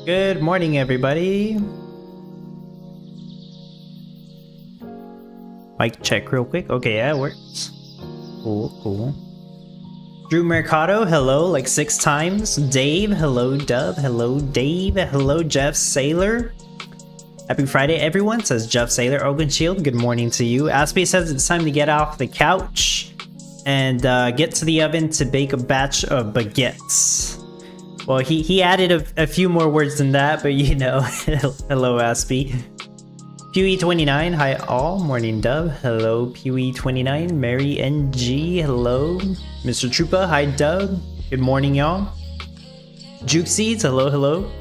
Good morning, everybody. Mic check real quick. Okay, yeah, it works. Cool. Drew Mercado, hello, like 6 times. Dave, hello. Dub, hello. Dave, hello. Jeff Sailor. Happy Friday, everyone, says Jeff Sailor. Oakenshield, good morning to you. Aspie says it's time to get off the couch and get to the oven to bake a batch of baguettes. Well, he added a few more words than that, but you know. Hello, Aspie. Pewee29, hi all. Morning, Dub. Hello, Pewee29. Mary NG, hello. Mr. Troopa, hi, Dub. Good morning, y'all. Juke Seeds, hello.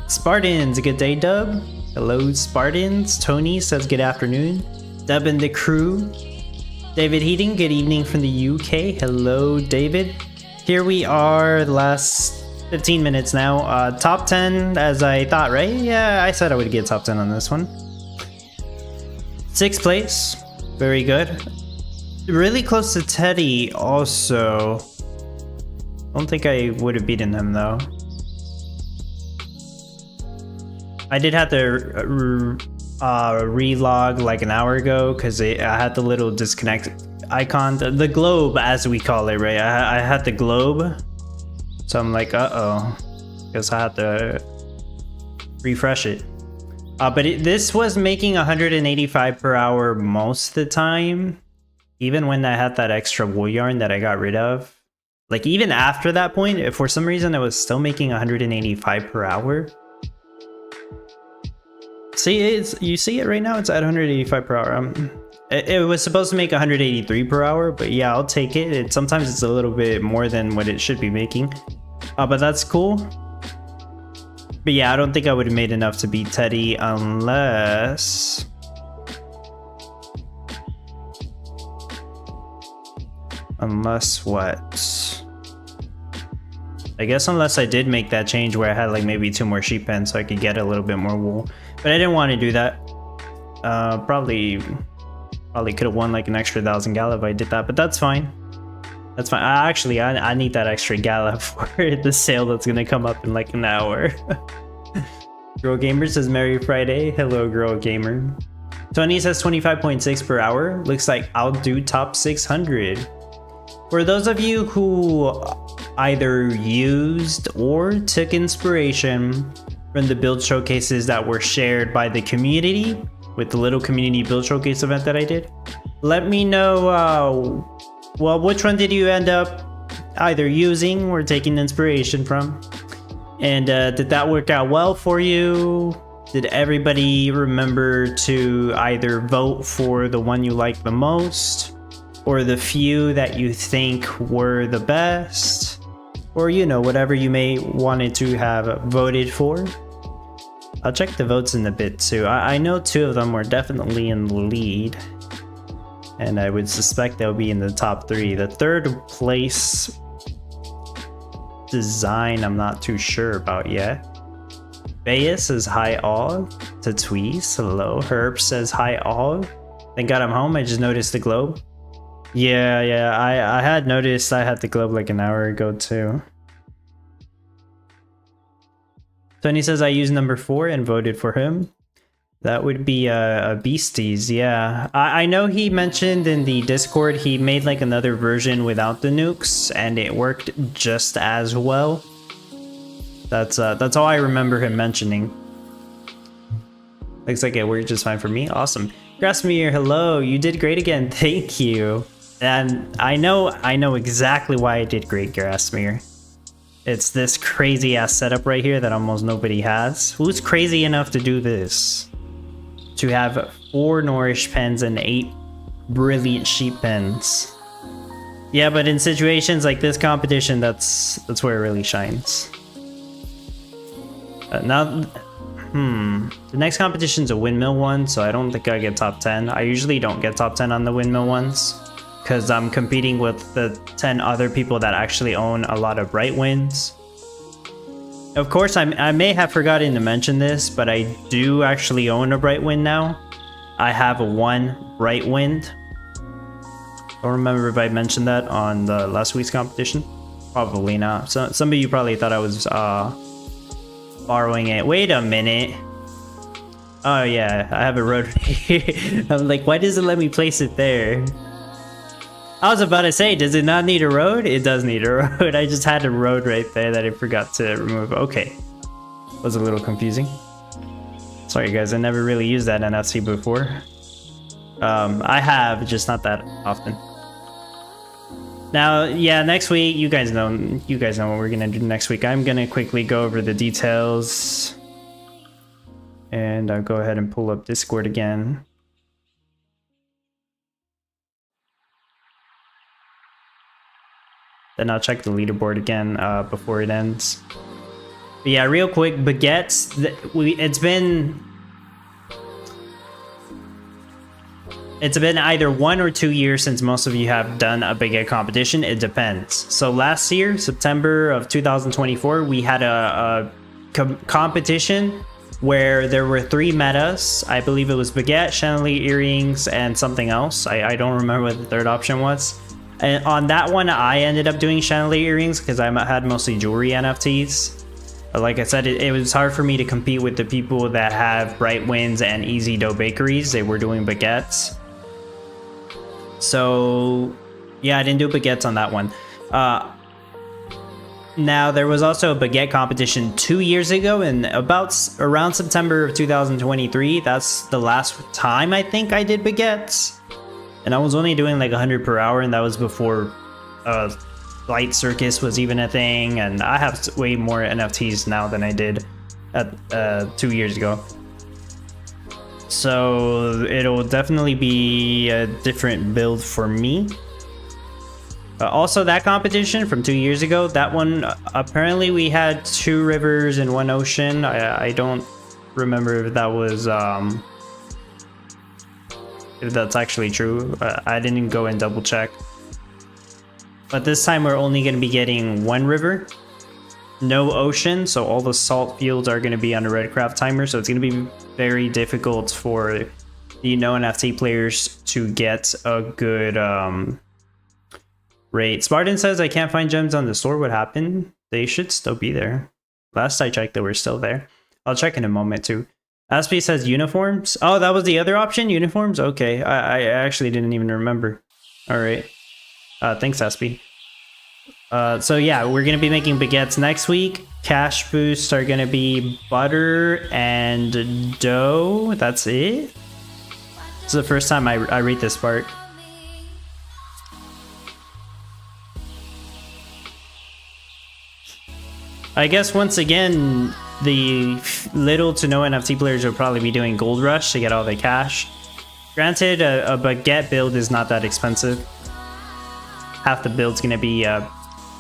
Spartans, good day, Dub. Hello, Spartans. Tony says good afternoon. Dub and the crew. David Heating, good evening from the UK. Hello, David. Here we are, the last 15 minutes now. Top 10 as I thought, right? Yeah, I said I would get top 10 on this one. 6th place, very good. Really close to Teddy also. Don't think I would have beaten him though. I did have to relog like an hour ago because I had the little disconnect icon, the globe as we call it, right? I had the globe. So I'm like, uh-oh, guess I have to refresh it. But this was making 185 per hour most of the time. Even when I had that extra wool yarn that I got rid of. Like even after that point, if for some reason it was still making 185 per hour. See, you see it right now? It's at 185 per hour. It was supposed to make 183 per hour, but yeah, I'll take it. Sometimes it's a little bit more than what it should be making. But that's cool. But yeah, I don't think I would have made enough to beat Teddy unless... Unless what? I guess unless I did make that change where I had like maybe 2 more sheep pens so I could get a little bit more wool. But I didn't want to do that. Probably could have won like an extra 1,000 Gala if I did that, but that's fine. That's fine. Actually, I need that extra Gala for the sale that's gonna come up in like an hour. Girl Gamer says Merry Friday. Hello, Girl Gamer. Tony says 25.6 per hour. Looks like I'll do top 600. For those of you who either used or took inspiration from the build showcases that were shared by the community with the little community build showcase event that I did, let me know well, which one did you end up either using or taking inspiration from? And did that work out well for you? Did everybody remember to either vote for the one you like the most, or the few that you think were the best, or you know, whatever you may wanted to have voted for? I'll check the votes in a bit too. I know 2 of them were definitely in the lead, and I would suspect they'll be in the top 3. The 3rd place design I'm not too sure about yet. Bayes says hi all. Tatweez, hello. Herb says hi all. Thank God I'm home. I just noticed the globe. Yeah, I had noticed I had the globe like an hour ago too. Tony says I used number 4 and voted for him. That would be a Beasties, yeah. I know he mentioned in the Discord he made like another version without the nukes and it worked just as well. That's all I remember him mentioning. Looks like it worked just fine for me. Awesome. Grasmere, hello. You did great again. Thank you. And I know exactly why I did great, Grasmere. It's this crazy ass setup right here that almost nobody has. Who's crazy enough to do this? To have 4 Nourish pens and 8 brilliant sheep pens. Yeah, but in situations like this competition, that's where it really shines. The next competition's a windmill one, so I don't think I get top 10. I usually don't get top 10 on the windmill ones because I'm competing with the 10 other people that actually own a lot of bright winds. Of course, I may have forgotten to mention this, but I do actually own a bright wind now. I have 1 bright wind. Don't remember if I mentioned that on the last week's competition. Probably not. So some of you probably thought I was borrowing it. Wait a minute. Oh yeah, I have a road here. I'm like, why does it let me place it there? I was about to say, does it not need a road? It does need a road. I just had a road right there that I forgot to remove. Okay. Was a little confusing. Sorry guys, I never really used that NFC before. I have, just not that often. Now, yeah, next week, you guys know what we're gonna do next week. I'm gonna quickly go over the details. And I'll go ahead and pull up Discord again. Then I'll check the leaderboard again before it ends. But yeah, real quick, baguettes. It's been either 1 or 2 years since most of you have done a baguette competition. It depends. So last year, September of 2024, we had a competition where there were 3 metas. I believe it was baguette, chandelier earrings, and something else. I don't remember what the third option was. And on that one, I ended up doing chandelier earrings because I had mostly jewelry NFTs. But like I said, it was hard for me to compete with the people that have Bright Winds and Easy Dough Bakeries. They were doing baguettes. So yeah, I didn't do baguettes on that one. Now there was also a baguette competition 2 years ago, and around September of 2023. That's the last time I think I did baguettes, and I was only doing like 100 per hour, and that was before Light Circus was even a thing. And I have way more NFTs now than I did at 2 years ago. So it'll definitely be a different build for me. Also, that competition from 2 years ago, that one, apparently we had 2 rivers and 1 ocean. I don't remember if that was, if that's actually true. I didn't go and double check. But this time we're only going to be getting 1 river, no ocean, so all the salt fields are going to be on a Redcraft timer, so it's going to be very difficult for the no NFT players to get a good rate. Spartan says, I can't find gems on the store. What happened? They should still be there. Last I checked, they were still there. I'll check in a moment too. Aspie says uniforms. Oh, that was the other option? Uniforms? Okay, I actually didn't even remember. All right. Thanks, Aspie. So yeah, we're going to be making baguettes next week. Cash boosts are going to be butter and dough. That's it. This is the first time I read this part. I guess once again, the little to no NFT players will probably be doing Gold Rush to get all the cash. Granted, a baguette build is not that expensive. Half the build's going to be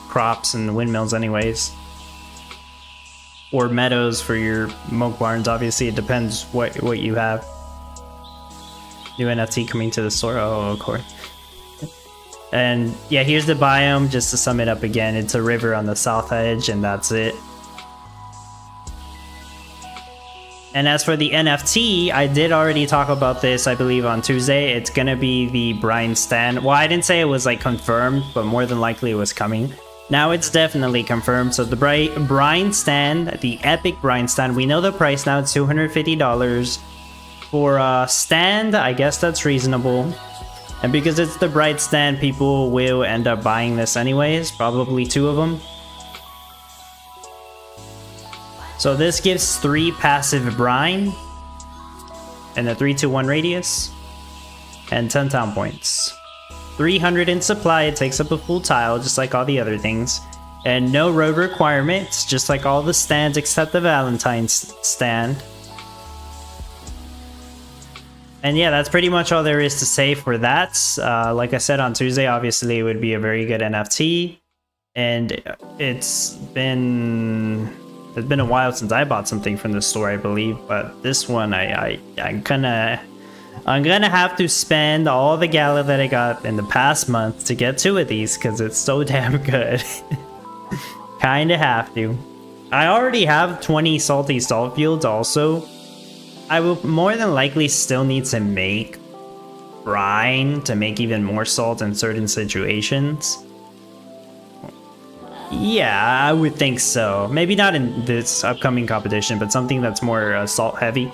crops and windmills anyways. Or meadows for your moke barns. Obviously, it depends what you have. New NFT coming to the store. Oh, of course. And yeah, here's the biome, just to sum it up again. It's a river on the south edge, and that's it. And as for the NFT, I did already talk about this, I believe, on Tuesday. It's gonna be the brine stand. Well, I didn't say it was like confirmed, but more than likely it was coming. Now it's definitely confirmed. So the brine stand, the epic brine stand, we know the price now. It's $250 for a stand. I guess that's reasonable. And because it's the bright stand, people will end up buying this anyways, probably 2 of them. So this gives 3 passive brine and a 3-to-1 radius and 10 town points. 300 in supply, it takes up a full tile just like all the other things. And no road requirements, just like all the stands except the Valentine's stand. And yeah, that's pretty much all there is to say for that. Like I said on Tuesday, obviously it would be a very good NFT. And it's been a while since I bought something from the store, I believe. But this one, I'm gonna have to spend all the Gala that I got in the past month to get 2 of these because it's so damn good. Kinda have to. I already have 20 salty salt fields also. I will more than likely still need to make brine to make even more salt in certain situations. Yeah, I would think so. Maybe not in this upcoming competition, but something that's more salt heavy.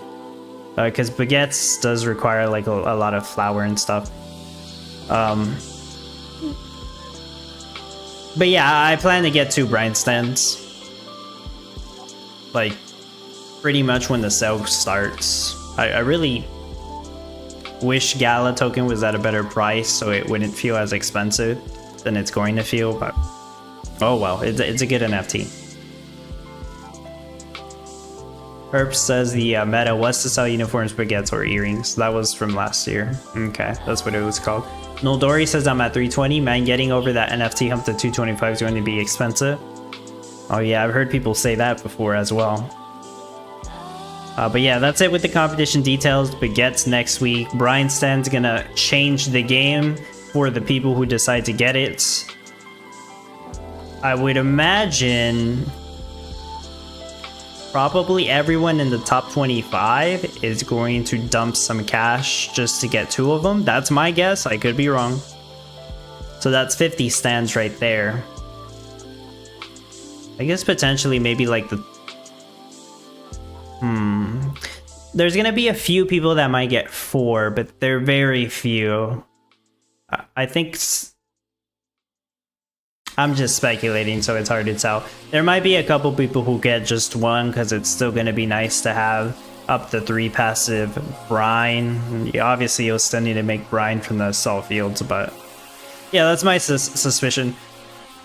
Because baguettes does require like a lot of flour and stuff. But yeah, I plan to get 2 brine stands. Like, pretty much when the sale starts. I really wish Gala token was at a better price so it wouldn't feel as expensive than it's going to feel, but oh well, it's a good NFT. Herb says the meta was to sell uniforms, baguettes, or earrings. That was from last year. Okay, that's what it was called. Noldori says I'm at 320. Man, getting over that NFT hump to 225 is going to be expensive. Oh yeah, I've heard people say that before as well. But yeah, that's it with the competition details. Baguettes next week. Brine Stand's gonna change the game for the people who decide to get it. I would imagine probably everyone in the top 25 is going to dump some cash just to get 2 of them. That's my guess. I could be wrong. So that's 50 stands right there. I guess potentially maybe like the... There's gonna be a few people that might get 4, but they're very few. I think... I'm just speculating, so it's hard to tell. There might be a couple people who get just 1 because it's still going to be nice to have up to 3 passive brine. Obviously, you'll still need to make brine from the salt fields, but yeah, that's my suspicion.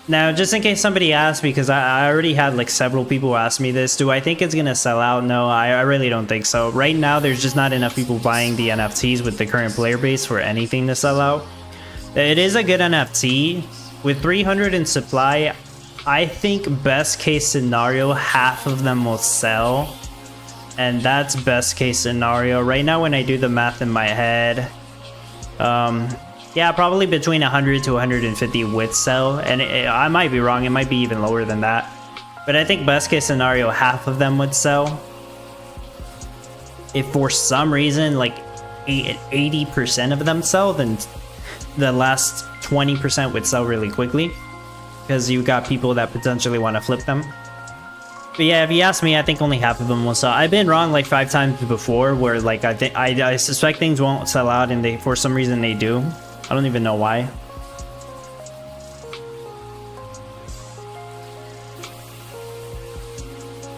Now, just in case somebody asked, because I already had like several people ask me this, do I think it's going to sell out? No, I really don't think so. Right now, there's just not enough people buying the NFTs with the current player base for anything to sell out. It is a good NFT. With 300 in supply, I think best case scenario, half of them will sell. And that's best case scenario. Right now, when I do the math in my head, yeah, probably between 100 to 150 would sell. And I might be wrong, it might be even lower than that. But I think best case scenario, half of them would sell. If for some reason, like 80% of them sell, then the last 20% would sell really quickly because you got people that potentially want to flip them. But yeah, if you ask me, I think only half of them will sell. I've been wrong like 5 times before where like I suspect things won't sell out and they for some reason they do. I don't even know why.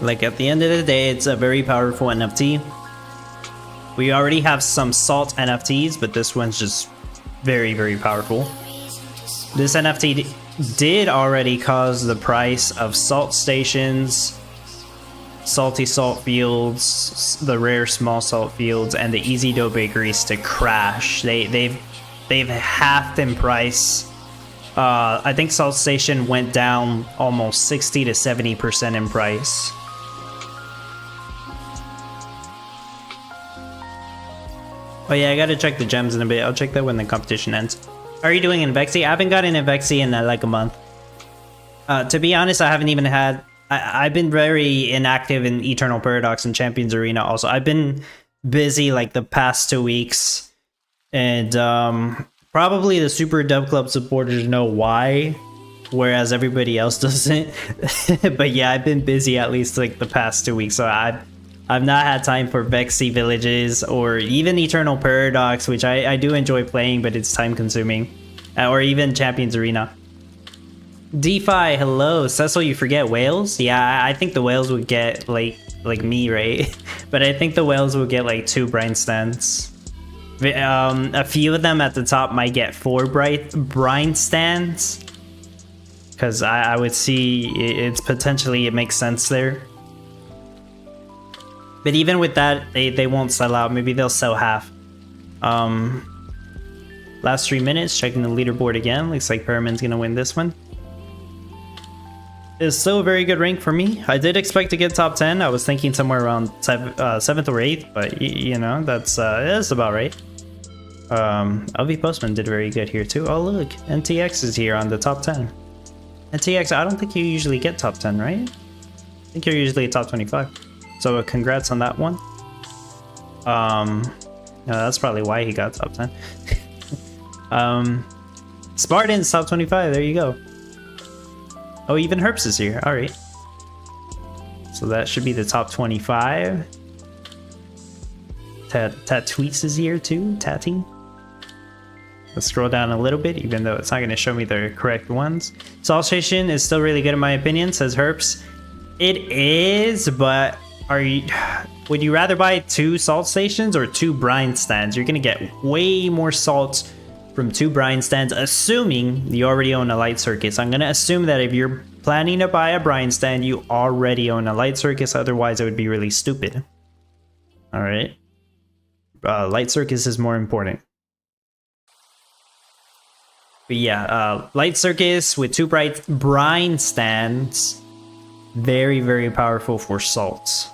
Like at the end of the day, it's a very powerful NFT. We already have some salt NFTs, but this one's just very, very powerful. This NFT did already cause the price of salt stations, salty salt fields, the rare small salt fields, and the easy dough bakeries to crash. They've halved in price. I think salt station went down almost 60 to 70% in price. Oh yeah, I gotta check the gems in a bit. I'll check that when the competition ends. How are you doing in Vexy? I haven't gotten in Vexy in like a month. To be honest, I haven't even had... I've been very inactive in Eternal Paradox and Champions Arena also. I've been busy like the past 2 weeks. And probably the Super Dub Club supporters know why, whereas everybody else doesn't. But yeah, I've been busy at least like the past 2 weeks, so I've not had time for Vexy Villages or even Eternal Paradox, which I do enjoy playing, but it's time consuming. Or even Champions Arena. DeFi, hello. Cecil, you forget whales? Yeah, I think the whales would get like me, right? But I think the whales will get like 2 brine stands. A few of them at the top might get 4 brine stands. Because I would see it's potentially, it makes sense there. But even with that, they won't sell out. Maybe they'll sell half. Last 3 minutes, checking the leaderboard again. Looks like Perriman's gonna win this one. It's still a very good rank for me. I did expect to get top 10. I was thinking somewhere around 7th or 8th, but you know, that's about right. LV Postman did very good here too. Oh look, NTX is here on the top 10. NTX, I don't think you usually get top 10, right? I think you're usually top 25. So congrats on that one. That's probably why he got top 10. Spartan's top 25, there you go. Oh, even Herps is here. All right. So that should be the top 25. Tweets is here too. Tatty. Let's scroll down a little bit, even though it's not going to show me the correct ones. Salt Station is still really good in my opinion, says Herps. It is, but would you rather buy 2 salt stations or 2 brine stands? You're going to get way more salt from 2 brine stands, assuming you already own a light circus. I'm going to assume that if you're planning to buy a brine stand, you already own a light circus. Otherwise, it would be really stupid. All right. Light circus is more important. But yeah, light circus with 2 brine stands. Very, very powerful for salts.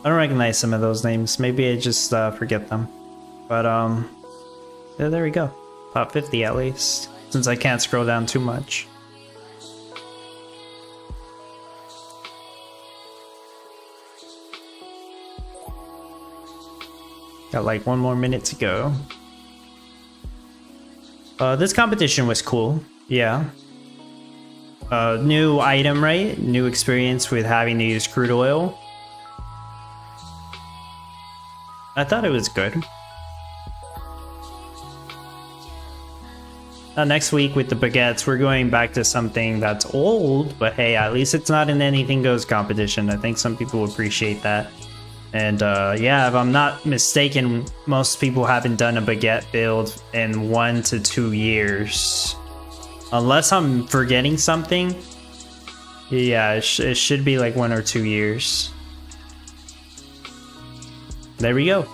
I don't recognize some of those names. Maybe I just forget them. But yeah, there we go. Top 50 at least, since I can't scroll down too much. Got like 1 more minute to go. This competition was cool. Yeah. New item, right? New experience with having to use crude oil. I thought it was good. Next week with the baguettes, we're going back to something that's old, but hey, at least it's not an anything goes competition. I think some people appreciate that. And yeah, if I'm not mistaken, most people haven't done a baguette build in 1 to 2 years. Unless I'm forgetting something. Yeah, it should be like 1 or 2 years. There we go.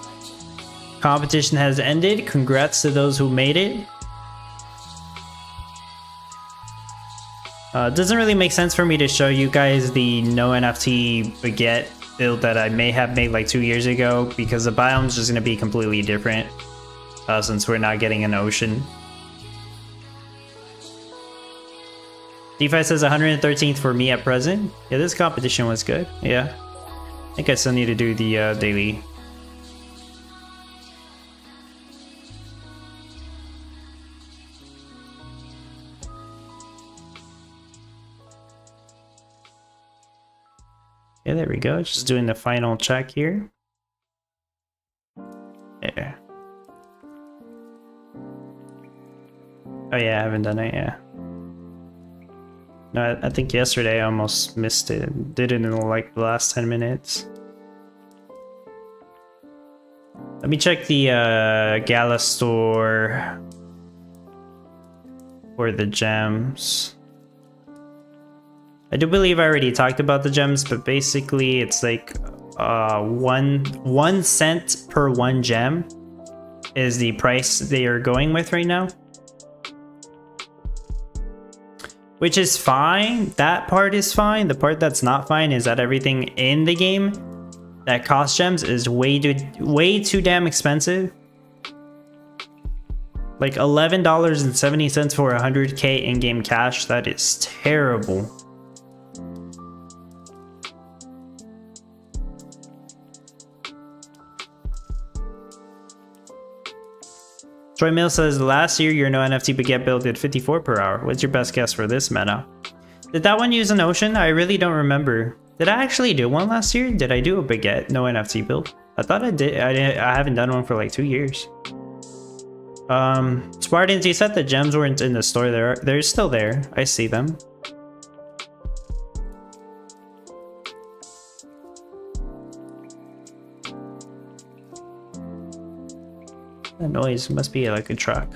Competition has ended. Congrats to those who made it. It doesn't really make sense for me to show you guys the no NFT baguette build that I may have made like 2 years ago, because the biome's just going to be completely different since we're not getting an ocean. DeFi says 113th for me at present. Yeah, this competition was good. Yeah. I think I still need to do the daily. Yeah, there we go. Just doing the final check here. Yeah. Oh yeah, I haven't done it, yeah. No, I think yesterday I almost missed it. Did it in like the last 10 minutes. Let me check the Gala store for the gems. I do believe I already talked about the gems, but basically it's like 1 cent per 1 gem is the price they are going with right now. Which is fine. That part is fine. The part that's not fine is that everything in the game that costs gems is way too damn expensive. Like $11.70 for 100k in-game cash. That is terrible. Troy Mill says, last year your no NFT baguette build did 54 per hour. What's your best guess for this meta? Did that one use an ocean? I really don't remember. Did I actually do one last year? Did I do a baguette no NFT build? I thought I did. I haven't done one for like 2 years. Spartans, you said the gems weren't in the store. They're still there. I see them. That noise must be like a truck.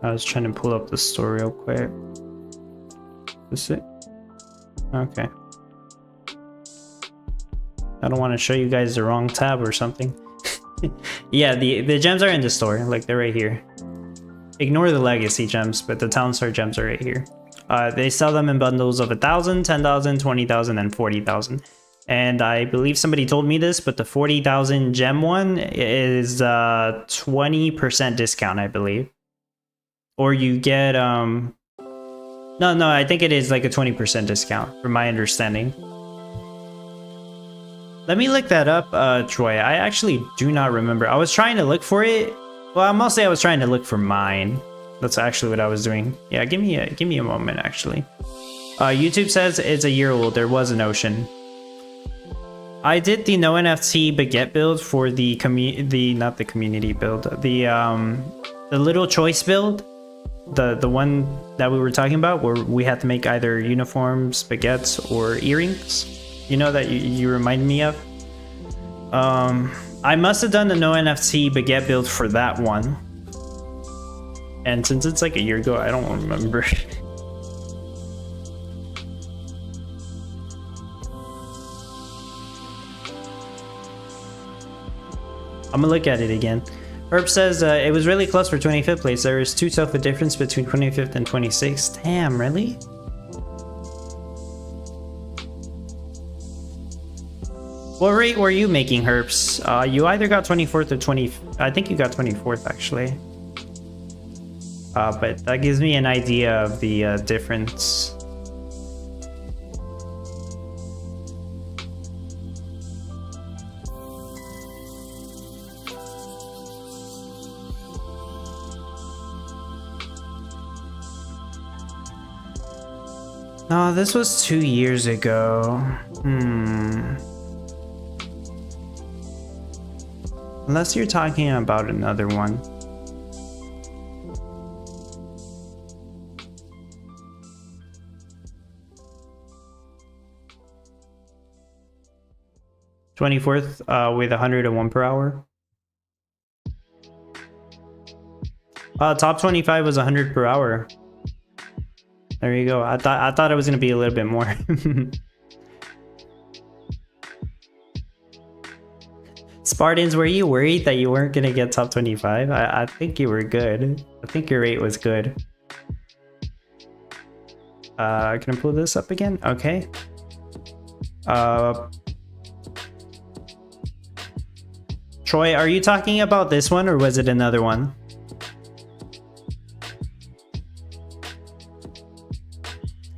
I was trying to pull up the store real quick. Is it? Okay. I don't want to show you guys the wrong tab or something. Yeah, the gems are in the store. Like, they're right here. Ignore the legacy gems, but the town store gems are right here. They sell them in bundles of 1,000, 10,000, 20,000, and 40,000. And I believe somebody told me this, but the 40,000 gem one is 20% discount, I believe. Or you get no, I think it is like a 20% discount from my understanding. Let me look that up, Troy. I actually do not remember. I was trying to look for it. Well, mostly I was trying to look for mine. That's actually what I was doing. Yeah, give me a moment actually. YouTube says it's a year old. There was an ocean. I did the no NFT baguette build for the not the community build, the little choice build, the one that we were talking about, where we had to make either uniforms, baguettes, or earrings. You know, that you remind me of. I must have done the no NFT baguette build for that one, and since it's like a year ago, I don't remember. I'm gonna look at it again. Herb says it was really close for 25th place. There is 2 sofa difference between 25th and 26th. Damn, really? What rate were you making, Herbs? You either got 24th or 20th. I think you got 24th actually. But that gives me an idea of the difference. No, this was 2 years ago. Unless you're talking about another one. (24th) with 101 per hour. Top 25 was 100 per hour. There you go. I thought it was gonna be a little bit more. Spartans, were you worried that you weren't gonna get top 25? I think you were good. I think your rate was good. Can I pull this up again? Okay. Troy, are you talking about this one or was it another one?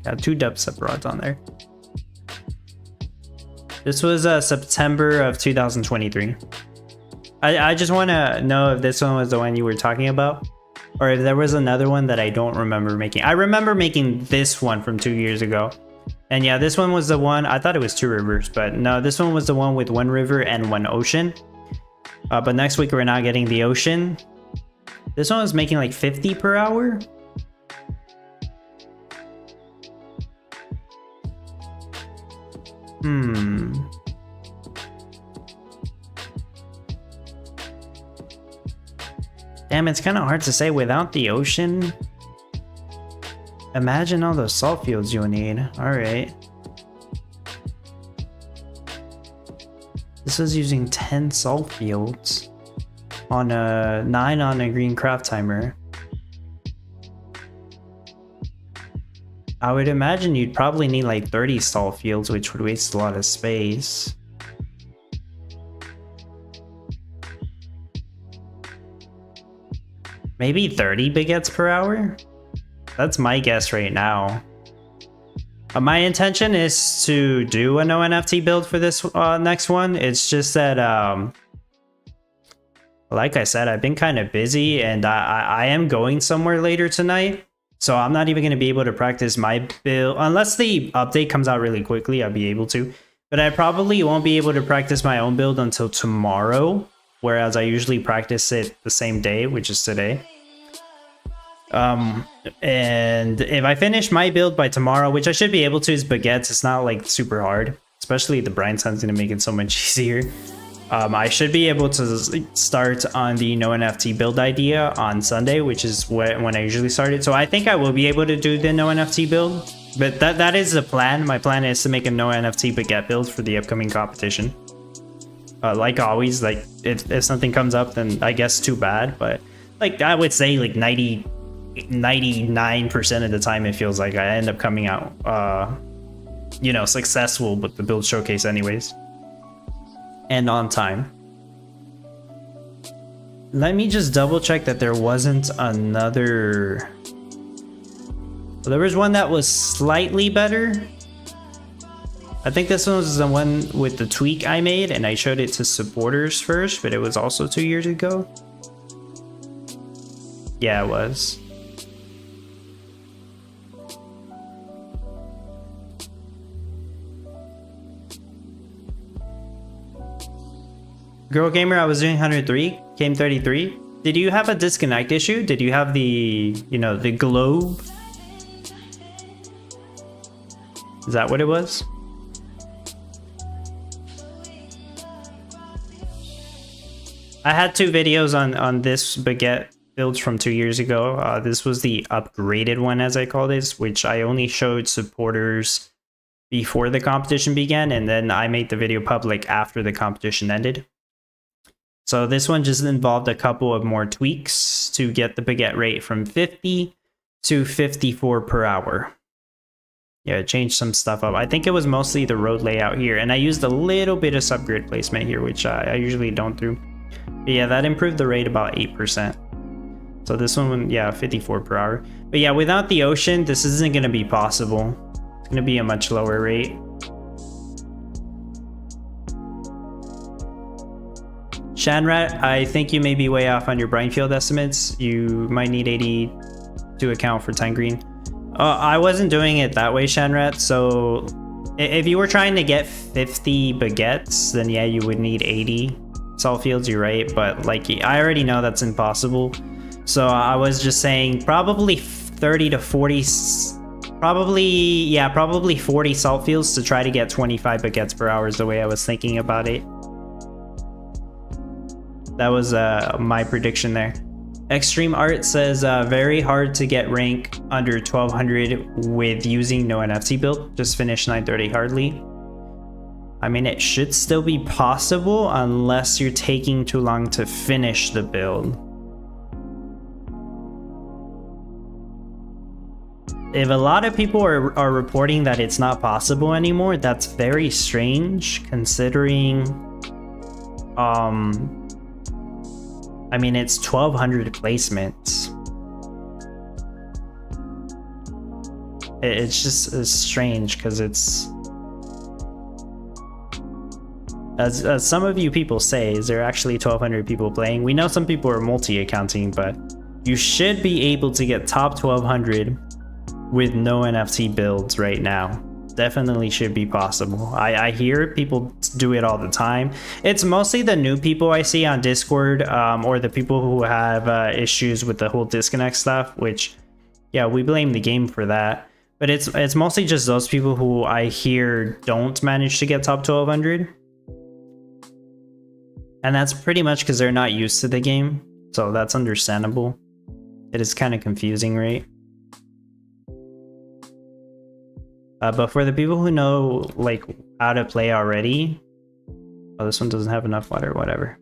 Got 2 dubstep rods on there. This was September of 2023. I just want to know if this one was the one you were talking about, or if there was another one that I don't remember making. I remember making this one from 2 years ago. And yeah, this one was the one. I thought it was 2 rivers, but no, this one was the one with 1 river and 1 ocean. But next week we're not getting the ocean. This one was making like 50 per hour. Damn, it's kind of hard to say without the ocean. Imagine all those salt fields you'll need. Alright. This was using 10 salt fields on a 9 on a green craft timer. I would imagine you'd probably need like 30 salt fields, which would waste a lot of space. Maybe 30 baguettes per hour? That's my guess right now. My intention is to do a no NFT build for this next one. It's just that, like I said, I've been kind of busy and I am going somewhere later tonight. So I'm not even going to be able to practice my build. Unless the update comes out really quickly, I'll be able to. But I probably won't be able to practice my own build until tomorrow. Whereas I usually practice it the same day, which is today. And if I finish my build by tomorrow, which I should be able to, is baguettes. It's not like super hard. Especially the brine sun's going to make it so much easier. I should be able to start on the no NFT build idea on Sunday, which is when I usually start it. So I think I will be able to do the no NFT build, but that is the plan. My plan is to make a no NFT baguette build for the upcoming competition. Like always, like if something comes up, then I guess too bad. But like I would say like 99% of the time, it feels like I end up coming out you know, successful with the build showcase anyways. And on time. Let me just double check that there wasn't another... There was one that was slightly better. I think this one was the one with the tweak I made, and I showed it to supporters first, but it was also 2 years ago. Yeah, it was. Girl Gamer, I was doing 103, came 33. Did you have a disconnect issue? Did you have the, you know, the globe? Is that what it was? I had 2 videos on this baguette builds from 2 years ago. This was the upgraded one, as I call this, which I only showed supporters before the competition began, and then I made the video public after the competition ended. So this one just involved a couple of more tweaks to get the baguette rate from 50 to 54 per hour. Yeah, changed some stuff up. I think it was mostly the road layout here, and I used a little bit of subgrid placement here, which I usually don't do. But yeah, that improved the rate about 8%. So this one, yeah, 54 per hour. But yeah, without the ocean, this isn't going to be possible. It's going to be a much lower rate. Shanrat, I think you may be way off on your brine field estimates. You might need 80 to account for 10 green. I wasn't doing it that way, Shanrat. So if you were trying to get 50 baguettes, then yeah, you would need 80 salt fields. You're right, but like I already know that's impossible. So I was just saying probably 30 to 40, probably 40 salt fields to try to get 25 baguettes per hour is the way I was thinking about it. That was my prediction there. Extreme Art says very hard to get rank under 1200 with using no NFT build. Just finished 930 hardly. I mean, it should still be possible unless you're taking too long to finish the build. If a lot of people are reporting that it's not possible anymore, that's very strange considering I mean, it's 1200 placements. It's strange because it's, as some of you people say, is there actually 1200 people playing? We know some people are multi-accounting, but you should be able to get top 1200 with no NFT builds right now. Definitely should be possible. I hear people do it all the time. It's mostly the new people I see on Discord, or the people who have issues with the whole disconnect stuff, which, yeah, we blame the game for that. But it's mostly just those people who I hear don't manage to get top 1200. And that's pretty much because they're not used to the game. So that's understandable. It is kind of confusing, right? But for the people who know like how to play already, oh, this one doesn't have enough water, whatever.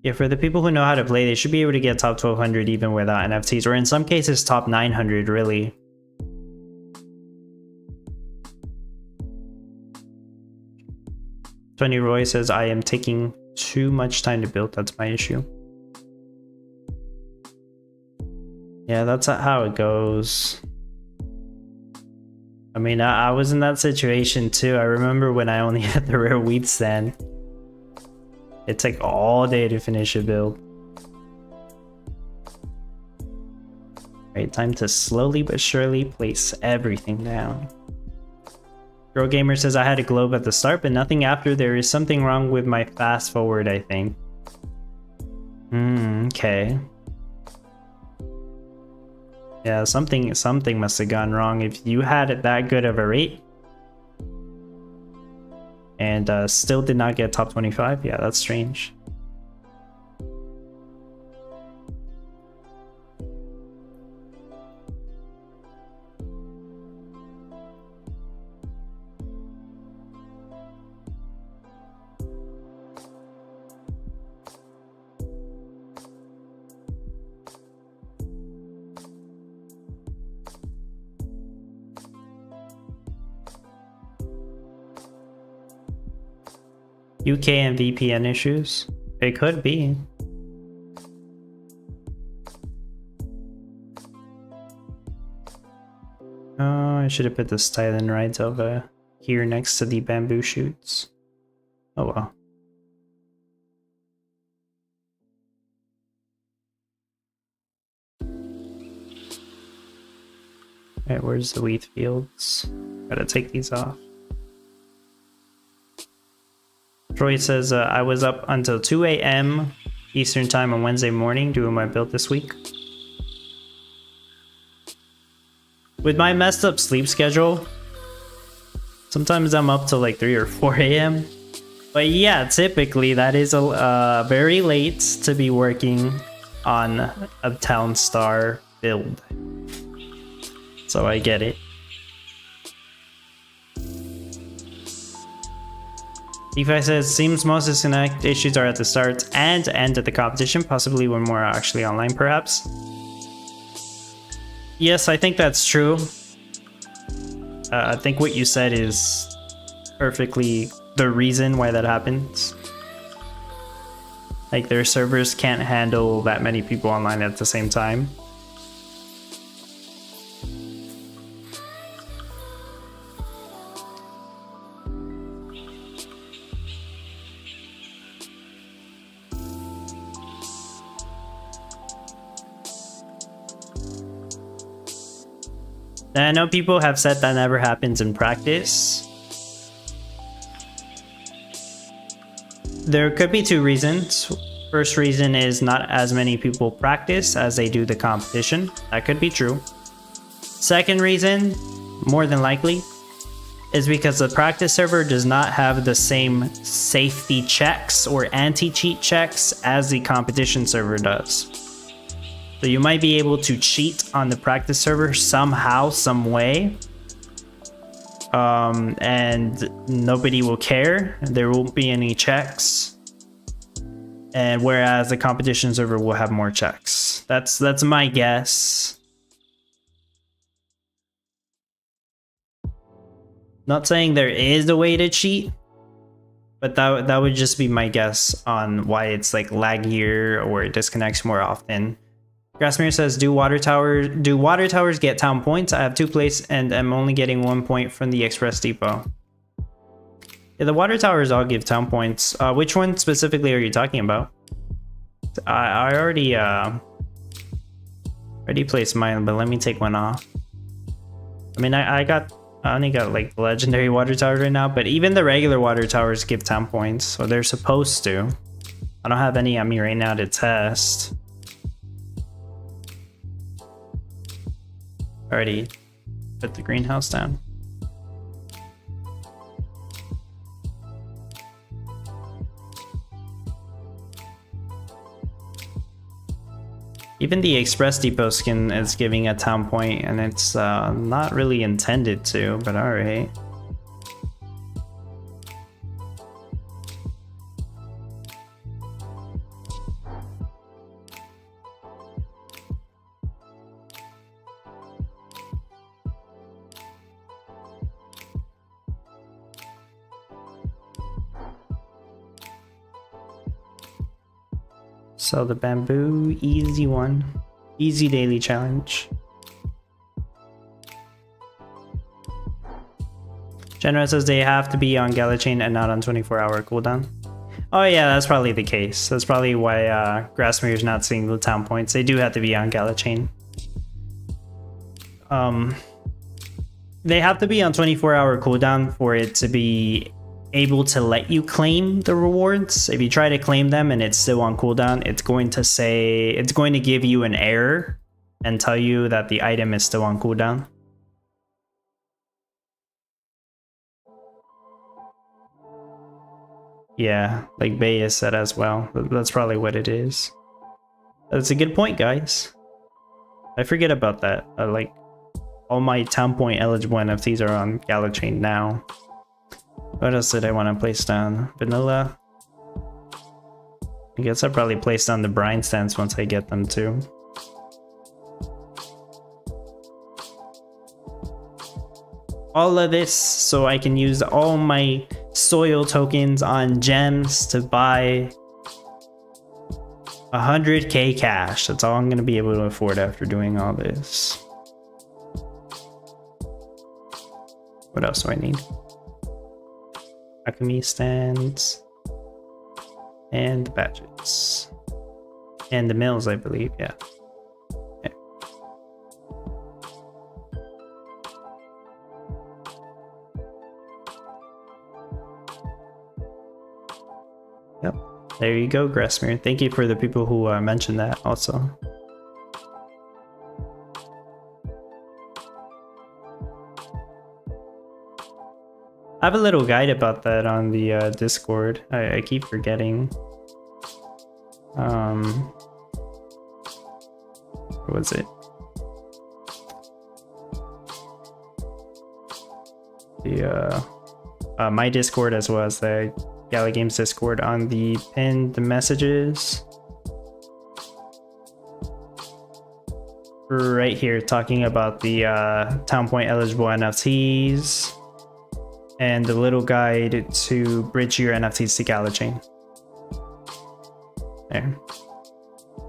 Yeah, for the people who know how to play, they should be able to get top 1200 even without NFTs, or in some cases top 900 really. Tony Roy says, I am taking too much time to build, that's my issue. Yeah, that's how it goes. I mean, I was in that situation too. I remember when I only had the rare wheat stand. It took all day to finish a build. Right, time to slowly but surely place everything down. Girl Gamer says, I had a globe at the start, but nothing after. There is something wrong with my fast forward, I think. Okay. Yeah, something must have gone wrong if you had that good of a rate and still did not get top 25. Yeah, that's strange. UK and VPN issues? It could be. Oh, I should have put the styling right over here next to the bamboo shoots. Oh well. Alright, where's the wheat fields? Gotta take these off. Troy says, I was up until 2 a.m. Eastern time on Wednesday morning doing my build this week. With my messed up sleep schedule, sometimes I'm up till like 3 or 4 a.m. But yeah, typically that is very late to be working on a Town Star build. So I get it. DeFi says, seems most disconnect issues are at the start and end of the competition, possibly when more are actually online perhaps. Yes, I think that's true. I think what you said is perfectly the reason why that happens. Like their servers can't handle that many people online at the same time. And I know people have said that never happens in practice. There could be two reasons. First reason is not as many people practice as they do the competition. That could be true. Second reason, more than likely, is because the practice server does not have the same safety checks or anti-cheat checks as the competition server does. So you might be able to cheat on the practice server somehow, some way. And nobody will care. There won't be any checks. And whereas the competition server will have more checks. That's my guess. Not saying there is a way to cheat, but that would just be my guess on why it's like laggier or it disconnects more often. Grassmere says, do water towers get town points? I have 2 places and I'm only getting 1 point from the express depot. Yeah, the water towers all give town points. Which one specifically are you talking about? I already placed mine, but let me take one off. I mean, I only got like the legendary water towers right now, but even the regular water towers give town points, so they're supposed to. I don't have any on me right now to test. Already put the greenhouse down. Even the Express Depot skin is giving a town point, and it's not really intended to, but alright. So the bamboo, easy one. Easy daily challenge. Genera says they have to be on Gala chain and not on 24-hour cooldown. Oh yeah, that's probably the case. That's probably why Grassmere is not seeing the town points. They do have to be on Gala chain. They have to be on 24-hour cooldown for it to be able to let you claim the rewards. If you try to claim them and it's still on cooldown, it's going to give you an error and tell you that the item is still on cooldown. Yeah, like Bay has said as well. That's probably what it is. That's a good point, guys. I forget about that. Like, all my town point eligible NFTs are on Gala chain now. What else did I want to place down? Vanilla. I guess I'll probably place down the brine stands once I get them too. All of this so I can use all my soil tokens on gems to buy 100k cash. That's all I'm gonna be able to afford after doing all this. What else do I need? Alchemy stands and the badges and the mills, I believe. Yeah. Okay. Yep. There you go, Grasmere. Thank you for the people who mentioned that also. I have a little guide about that on the Discord. I keep forgetting. What was it? The my Discord as well as the Gala Games Discord on the pinned messages. Right here, talking about the Town Point eligible NFTs. And the little guide to bridge your NFTs to Gala Chain. There.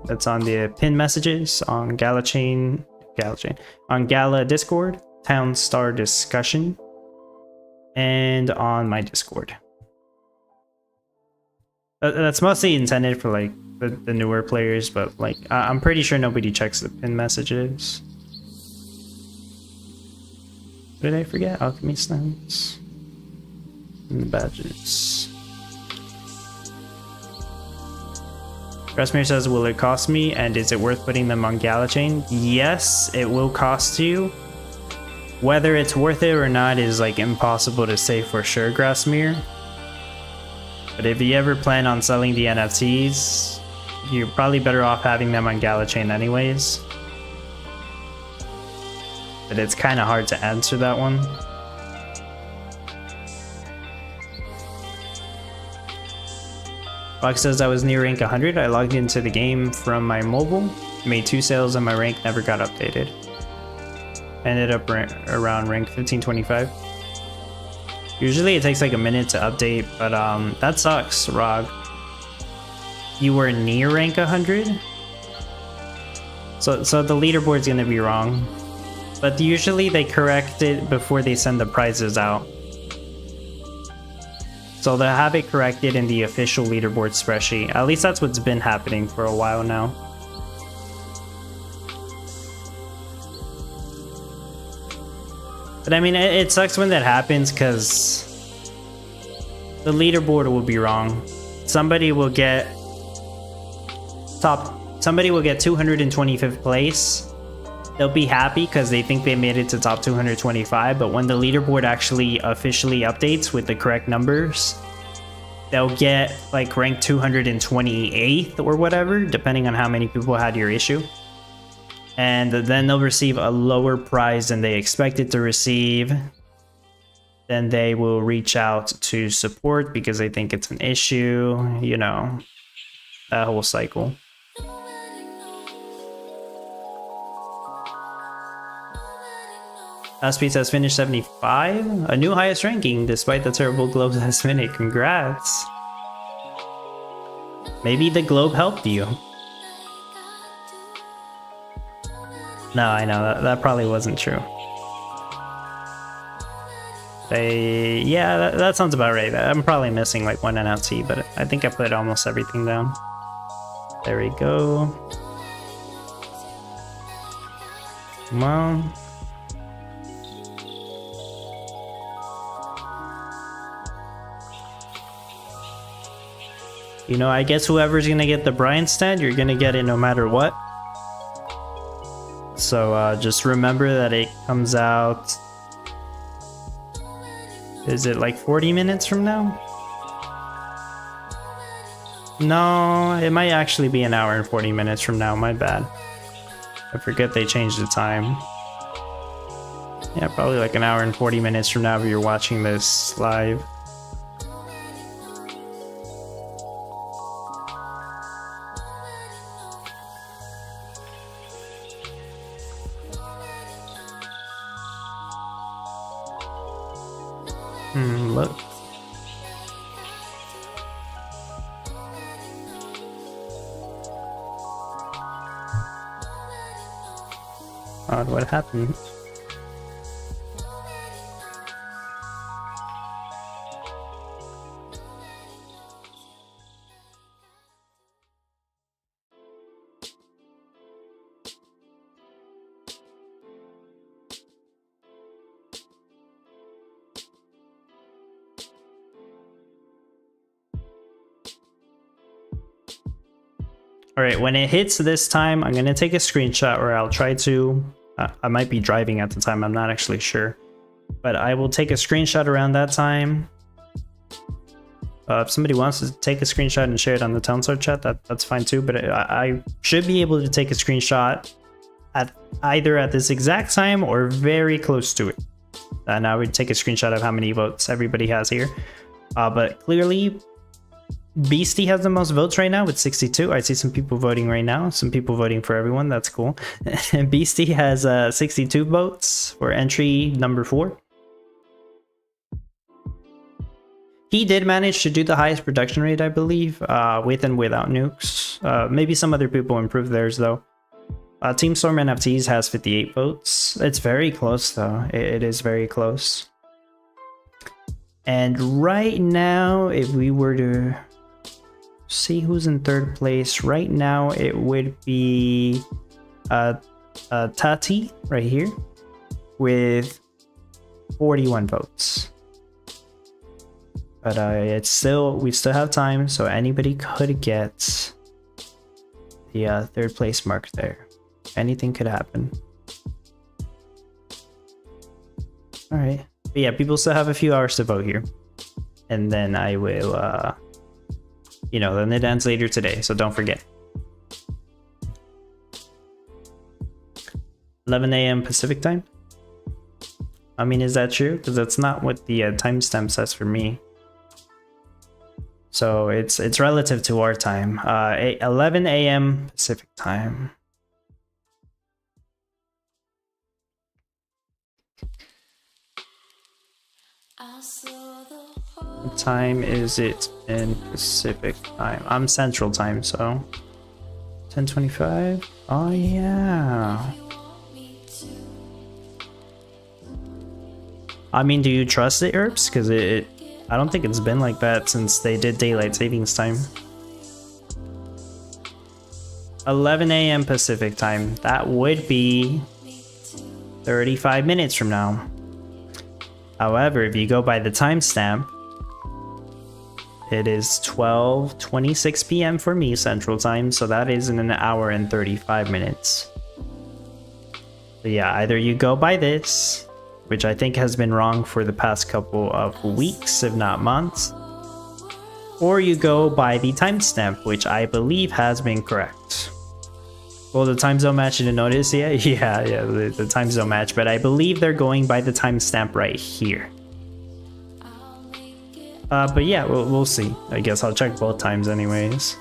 That's on the pin messages on Gala Chain, on Gala Discord, Town Star Discussion, and on my Discord. That's mostly intended for like the newer players, but like I'm pretty sure nobody checks the pin messages. What did I forget? Alchemy stands. And the badges. Grasmere says, will it cost me? And is it worth putting them on Gala Chain? Yes, it will cost you. Whether it's worth it or not is like impossible to say for sure, Grasmere. But if you ever plan on selling the NFTs, you're probably better off having them on Gala Chain anyways. But it's kind of hard to answer that one. Fox says I was near rank 100. I logged into the game from my mobile, made 2 sales, and my rank never got updated. Ended up around rank 1525. Usually it takes like a minute to update, but that sucks, Rog. You were near rank 100? So the leaderboard's gonna be wrong. But usually they correct it before they send the prizes out. So they'll have it corrected in the official leaderboard spreadsheet. At least that's what's been happening for a while now. But I mean, it sucks when that happens because the leaderboard will be wrong. Somebody will get 225th place. They'll be happy because they think they made it to top 225, but when the leaderboard actually officially updates with the correct numbers, they'll get like rank 228th or whatever, depending on how many people had your issue. And then they'll receive a lower prize than they expected to receive. Then they will reach out to support because they think it's an issue, you know, that whole cycle. Speed has finished 75, a new highest ranking despite the terrible globe last minute. Congrats. Maybe the globe helped you. No, I know that probably wasn't true. Yeah, that sounds about right. I'm probably missing like one NFT, but I think I put almost everything down. There we go. Come on. You know, I guess whoever's gonna get the Brian stand, you're gonna get it no matter what. So just remember that it comes out. Is it like 40 minutes from now? No, it might actually be an hour and 40 minutes from now. My bad. I forget they changed the time. Yeah, probably like an hour and 40 minutes from now if you're watching this live. Look. God, what happened? All right, when it hits this time, I'm gonna take a screenshot, or I'll try to. I might be driving at the time, I'm not actually sure, but I will take a screenshot around that time. If somebody wants to take a screenshot and share it on the Townstar chat, that's fine too, but I should be able to take a screenshot at either at this exact time or very close to it. And I would take a screenshot of how many votes everybody has here. But clearly, Beastie has the most votes right now with 62. I see some people voting right now. Some people voting for everyone. That's cool. And Beastie has 62 votes for entry number 4. He did manage to do the highest production rate, I believe, with and without nukes. Maybe some other people improved theirs, though. Team Storm NFTs has 58 votes. It's very close, though. It is very close. And right now, if we were to see who's in third place, right now it would be Tati right here with 41 votes. But we still have time, so anybody could get the third place mark there. Anything could happen. All right, but yeah, people still have a few hours to vote here, and then I will, then it ends later today, so don't forget. 11 a.m. Pacific time. I mean, is that true? Because that's not what the timestamp says for me. So it's relative to our time. 11 a.m. Pacific time. What time is it in Pacific time? I'm Central time, so 10:25. Oh yeah. I mean, do you trust the herbs? Because I don't think it's been like that since they did daylight savings time. 11 a.m. Pacific time. That would be 35 minutes from now. However, if you go by the timestamp, it is 12:26 p.m. for me Central time, so that is in an hour and 35 minutes. So yeah, either you go by this, which I think has been wrong for the past couple of weeks, if not months, or you go by the timestamp, which I believe has been correct. Well, the time zone match, you didn't notice yet? Yeah, the time zone match, but I believe they're going by the timestamp right here. But yeah, we'll see. I guess I'll check both times anyways.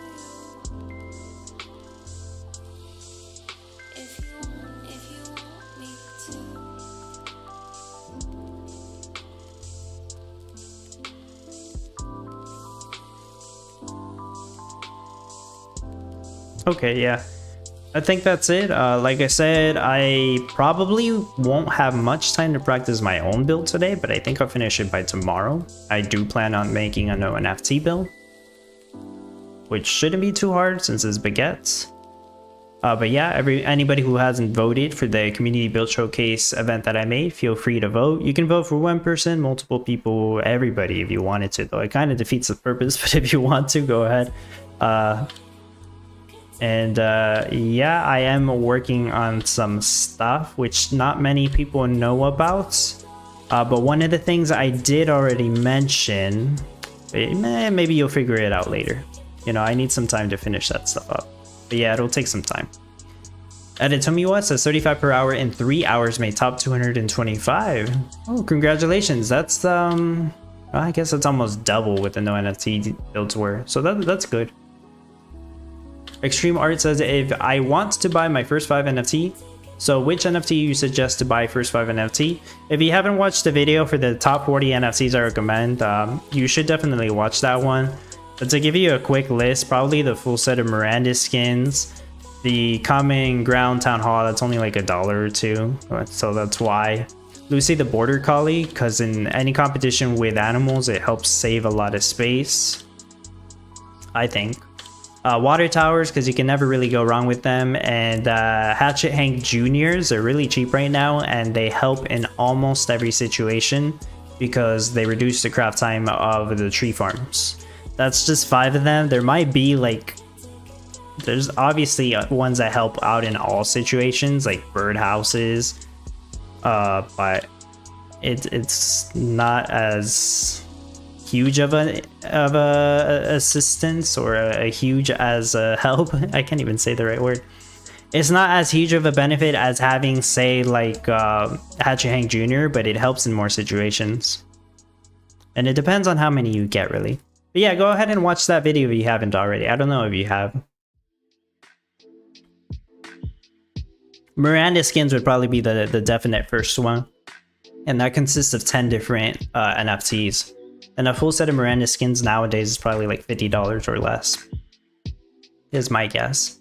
Okay, yeah. I think that's it. Like I said, I probably won't have much time to practice my own build today, but I think I'll finish it by tomorrow. I do plan on making a no NFT build, which shouldn't be too hard since it's baguettes. But yeah, anybody who hasn't voted for the community build showcase event that I made, feel free to vote. You can vote for one person, multiple people, everybody if you wanted to, though it kind of defeats the purpose, but if you want to, go ahead. Yeah, I am working on some stuff which not many people know about, but one of the things I did already mention, maybe you'll figure it out later. I need some time to finish that stuff up, but yeah, it'll take some time. Editomiwa says 35 per hour in 3 hours made top 225. Oh, congratulations. That's I guess that's almost double what the no NFT builds were, so that's good. Extreme Art says, if I want to buy my first 5 NFT, so which NFT you suggest to buy first 5 NFT? If you haven't watched the video for the top 40 NFTs I recommend, you should definitely watch that one. But to give you a quick list, probably the full set of Miranda skins, The common ground town hall, that's only like $1 or $2, so that's why. Lucy the border collie, because in any competition with animals, it helps save a lot of space, I think. Water towers, because you can never really go wrong with them. And Hatchet Hank Juniors are really cheap right now, and they help in almost every situation because they reduce the craft time of the tree farms. That's just 5 of them. There might be like, there's obviously ones that help out in all situations, like birdhouses, but it's not as huge of a assistance, or a huge as a help. I can't even say the right word. It's not as huge of a benefit as having, say, like Hatchet Hank Jr., but it helps in more situations. And it depends on how many you get, really. But yeah, go ahead and watch that video if you haven't already. I don't know if you have. Miranda skins would probably be the definite first one. And that consists of 10 different NFTs. And a full set of Miranda skins nowadays is probably like $50 or less, is my guess.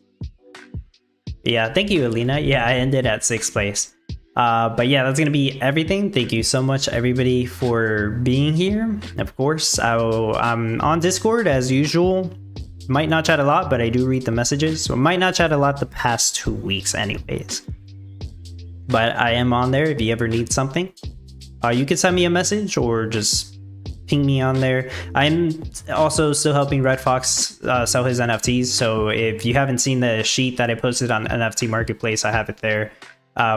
But yeah, thank you, Alina. Yeah, I ended at 6th place. But yeah, that's gonna be everything. Thank you so much, everybody, for being here. Of course, I'm on Discord as usual. Might not chat a lot, but I do read the messages. So might not chat a lot the past 2 weeks anyways. But I am on there if you ever need something. You can send me a message or just ping me on there. I'm also still helping Red Fox sell his NFTs. So if you haven't seen the sheet that I posted on NFT Marketplace, I have it there.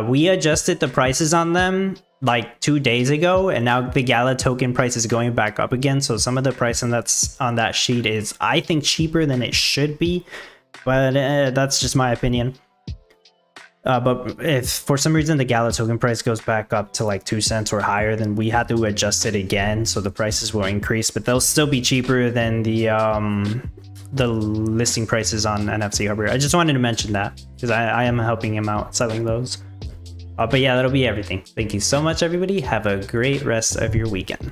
We adjusted the prices on them like 2 days ago, and now the Gala token price is going back up again. So some of the pricing that's on that sheet is, I think, cheaper than it should be, but that's just my opinion. But if for some reason the Gala token price goes back up to like 2 cents or higher, then we have to adjust it again, so the prices will increase, but they'll still be cheaper than the listing prices on NFT Harbor. I just wanted to mention that because I am helping him out selling those. But yeah, that'll be everything. Thank you so much, everybody. Have a great rest of your weekend.